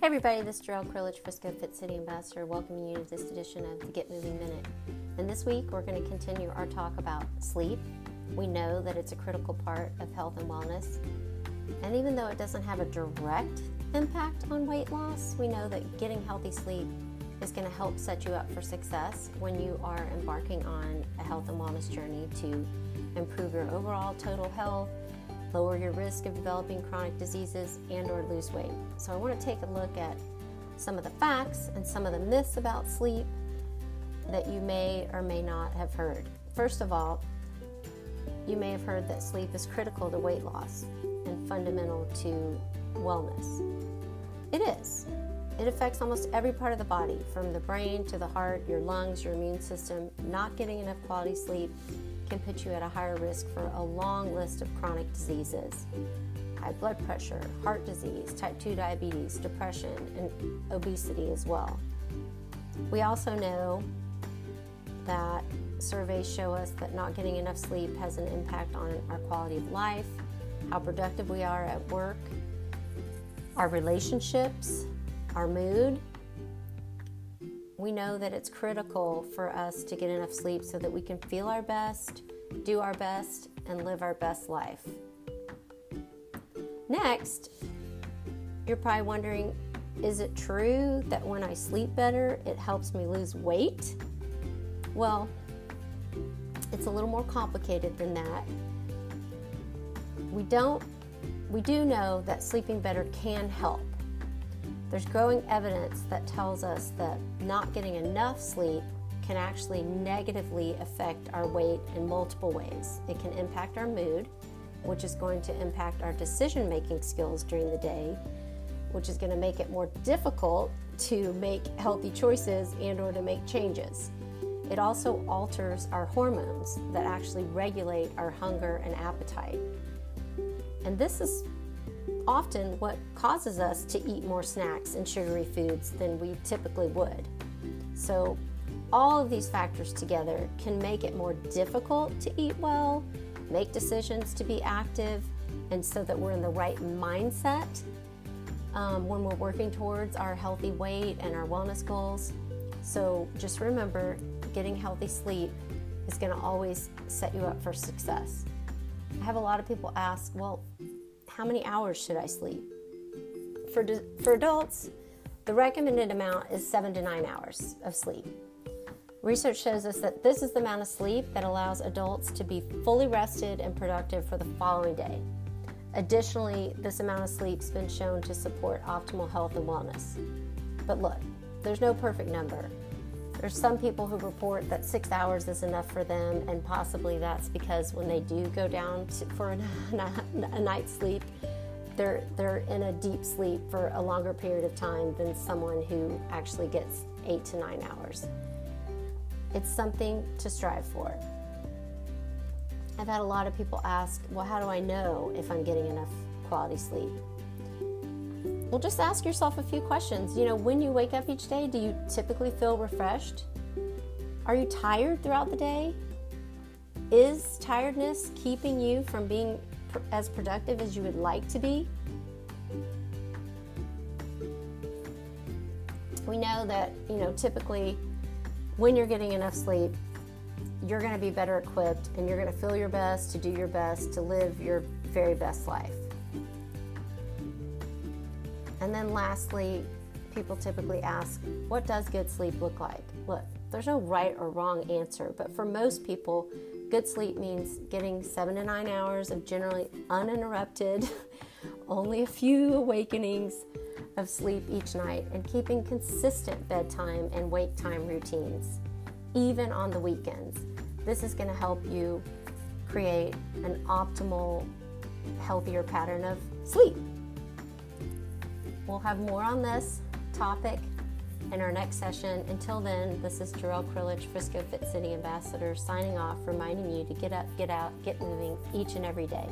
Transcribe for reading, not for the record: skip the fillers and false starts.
everybody, this is Gerryl Krilic, Frisco Fit City Ambassador, welcoming you to this edition of the Get Moving Minute. And this week, we're going to continue our talk about sleep. We know that it's a critical part of health and wellness. And even though it doesn't have a direct impact on weight loss, we know that getting healthy sleep is going to help set you up for success when you are embarking on a health and wellness journey to improve your overall total health, lower your risk of developing chronic diseases, and or lose weight. So I want to take a look at some of the facts and some of the myths about sleep that you may or may not have heard. First of all, you may have heard that sleep is critical to weight loss and fundamental to wellness. It is. It affects almost every part of the body, from the brain to the heart, your lungs, your immune system. Not getting enough quality sleep can put you at a higher risk for a long list of chronic diseases: high blood pressure, heart disease, type 2 diabetes, depression, and obesity as well. We also know that surveys show us that not getting enough sleep has an impact on our quality of life, how productive we are at work, our relationships, our mood. We know that it's critical for us to get enough sleep so that we can feel our best, do our best, and live our best life. Next, you're probably wondering, is it true that when I sleep better, it helps me lose weight? Well, it's a little more complicated than that. We do know that sleeping better can help. There's growing evidence that tells us that not getting enough sleep can actually negatively affect our weight in multiple ways. It can impact our mood, which is going to impact our decision-making skills during the day, which is going to make it more difficult to make healthy choices and or to make changes. It also alters our hormones that actually regulate our hunger and appetite. And this is often what causes us to eat more snacks and sugary foods than we typically would. So all of these factors together can make it more difficult to eat well, make decisions to be active, and so that we're in the right mindset when we're working towards our healthy weight and our wellness goals. So just remember, getting healthy sleep is going to always set you up for success. I have a lot of people ask, well, how many hours should I sleep? For adults, the recommended amount is 7 to 9 hours of sleep. Research shows us that this is the amount of sleep that allows adults to be fully rested and productive for the following day. Additionally, this amount of sleep has been shown to support optimal health and wellness. But look, there's no perfect number. There's some people who report that 6 hours is enough for them, and possibly that's because when they do go down for a night's sleep, they're in a deep sleep for a longer period of time than someone who actually gets 8 to 9 hours. It's something to strive for. I've had a lot of people ask, well, how do I know if I'm getting enough quality sleep? Well, just ask yourself a few questions. When you wake up each day, do you typically feel refreshed? Are you tired throughout the day? Is tiredness keeping you from being as productive as you would like to be? We know that, typically when you're getting enough sleep, you're going to be better equipped and you're going to feel your best, to do your best, to live your very best life. And then lastly, people typically ask, what does good sleep look like? Look, there's no right or wrong answer, but for most people, good sleep means getting 7 to 9 hours of generally uninterrupted, only a few awakenings of sleep each night, and keeping consistent bedtime and wake time routines, even on the weekends. This is going to help you create an optimal, healthier pattern of sleep. We'll have more on this topic in our next session. Until then, this is Gerryl Krilic, Frisco Fit City Ambassador, signing off, reminding you to get up, get out, get moving each and every day.